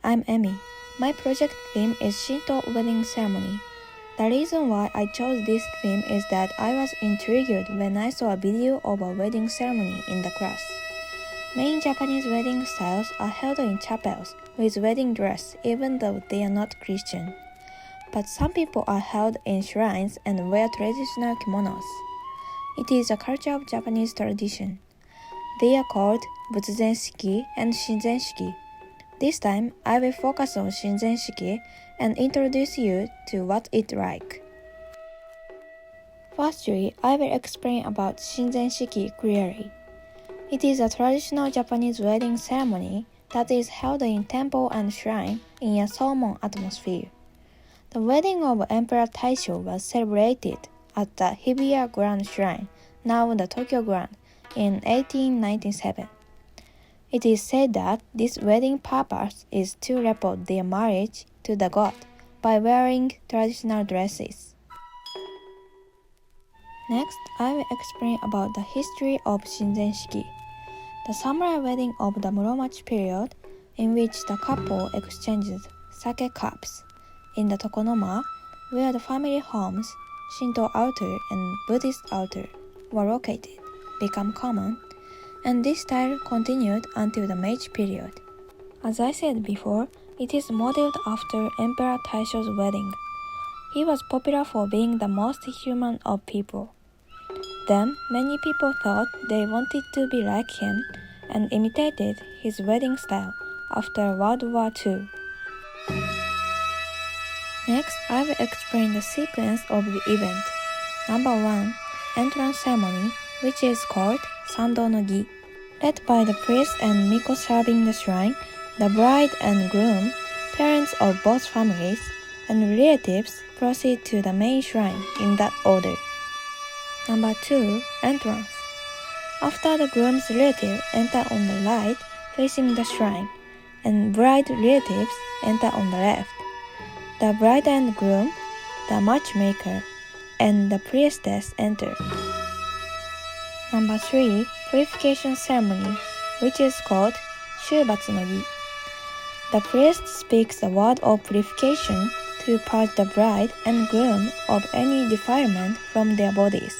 I'm Emi. My project theme is Shinto wedding ceremony. The reason why I chose this theme is that I was intrigued when I saw a video of a wedding ceremony in the class. Many Japanese wedding styles are held in chapels with wedding dress even though they are not Christian. But some people are held in shrines and wear traditional kimonos. It is a culture of Japanese tradition. They are called Butsuzen shiki and Shinzen shiki. This time, I will focus on Shinzen shiki and introduce you to what it's like. Firstly, I will explain about Shinzen shiki clearly. It is a traditional Japanese wedding ceremony that is held in temple and shrine in a solemn atmosphere. The wedding of Emperor Taisho was celebrated at the Hibiya Grand Shrine, now the Tokyo Grand, in 1897. It is said that this wedding purpose is to report their marriage to the god by wearing traditional dresses. Next, I will explain about the history of Shinzen shiki, the samurai wedding of the Muromachi period in which the couple exchanged sake cups in the Tokonoma, where the family homes, Shinto altar and Buddhist altar were located, became common, and this style continued until the Meiji period. As I said before, it is modeled after Emperor Taisho's wedding. He was popular for being the most human of people. Then, many people thought they wanted to be like him and imitated his wedding style after World War II. Next, I will explain the sequence of the event. Number 1. Entrance ceremony, which is called Sando no Gi. Led by the priest and miko serving the shrine, the bride and groom, parents of both families, and relatives proceed to the main shrine in that order. Number 2. Entrance. After the groom's relative enter on the right, facing the shrine, and bride relatives enter on the left. The bride and groom, the matchmaker, and the priestess enter. Number 3. Purification ceremony, which is called Shubatsu no Gi. The priest speaks the word of purification to purge the bride and groom of any defilement from their bodies.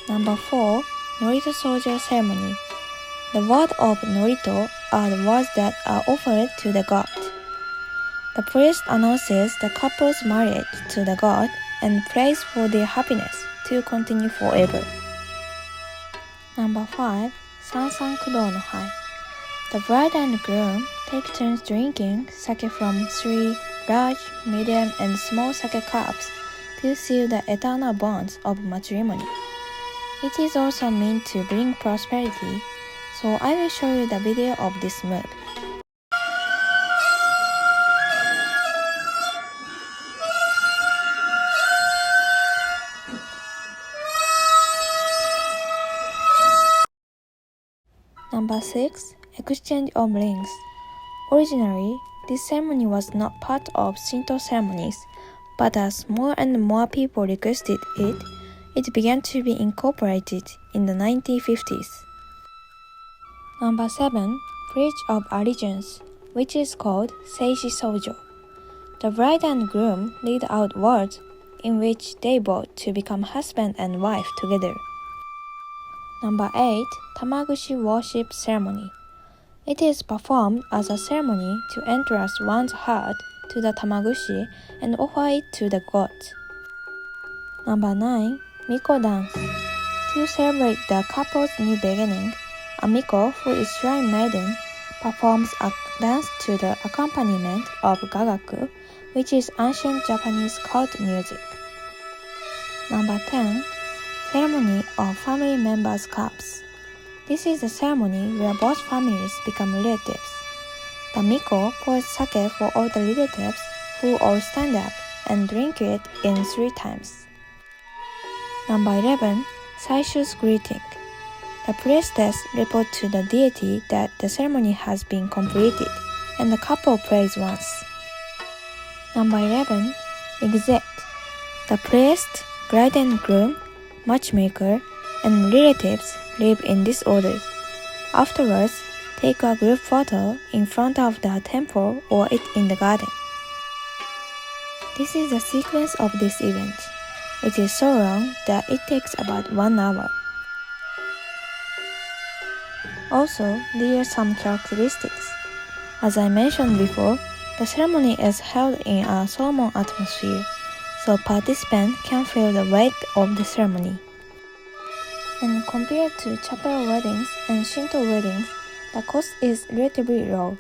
Number 4. Norito Sojo ceremony. The word of Norito are the words that are offered to the god. The priest announces the couple's marriage to the god and prays for their happiness to continue forever. Number 5. Sansan Kudo no Hai. The bride and groom take turns drinking sake from 3 large, medium, and small sake cups to seal the eternal bonds of matrimony. It is also meant to bring prosperity, so I will show you the video of this move. Number 6. Exchange of rings. Originally, this ceremony was not part of Shinto ceremonies, but as more and more people requested it, it began to be incorporated in the 1950s. Number 7. Pledge of Allegiance, which is called Seishi Sojo. The bride and groom read out words in which they vow to become husband and wife together. Number 8. Tamaguchi Worship Ceremony. It is performed as a ceremony to entrust one's heart to the Tamaguchi and offer it to the gods. Number 9. Miko Dance. To celebrate the couple's new beginning, a Miko, who is shrine maiden, performs a dance to the accompaniment of gagaku, which is ancient Japanese cult music. Number 10. Ceremony of family members' cups. This is a ceremony where both families become relatives. The Miko pours sake for all the relatives who all stand up and drink it in 3 times. Number 11. Saishu's Greeting. The priestess reports to the deity that the ceremony has been completed and the couple prays once. Number 11. Exit. The priest, bride and groom, matchmaker, and relatives live in this order. Afterwards, take a group photo in front of the temple or in the garden. This is the sequence of this event, which is so long that it takes about 1 hour. Also, there are some characteristics. As I mentioned before, the ceremony is held in a solemn atmosphere, so participants can feel the weight of the ceremony. And compared to chapel weddings and Shinto weddings, the cost is relatively low.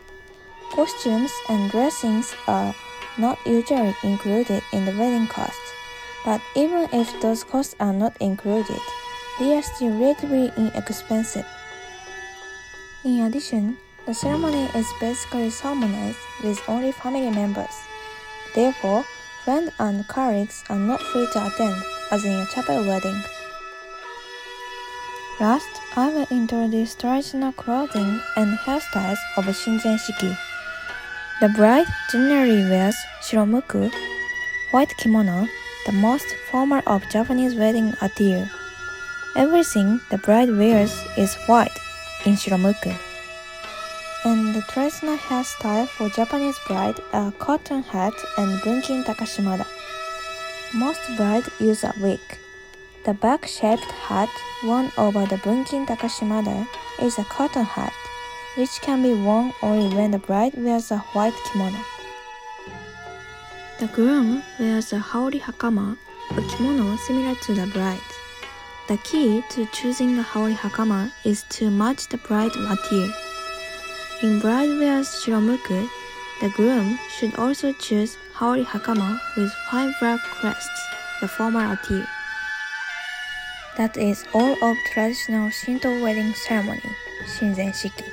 Costumes and dressings are not usually included in the wedding cost, but even if those costs are not included, they are still relatively inexpensive. In addition, the ceremony is basically solemnized with only family members. Therefore, friends and colleagues are not free to attend, as in a chapel wedding. Last, I will introduce traditional clothing and hairstyles of shiki. The bride generally wears shiromuku, white kimono, the most formal of Japanese wedding attire. Everything the bride wears is white in shiromuku. And the traditional hairstyle for Japanese bride are cotton hat and bunkin takashimada. Most brides use a wig. The bag-shaped hat worn over the bunkin takashimada is a cotton hat, which can be worn only when the bride wears a white kimono. The groom wears a haori hakama, a kimono similar to the bride. The key to choosing the haori hakama is to match the bride's attire. In bride wears shiromuku, the groom should also choose haori hakama with 5 black crests, the formal attire. That is all of traditional Shinto wedding ceremony, Shinzen shiki.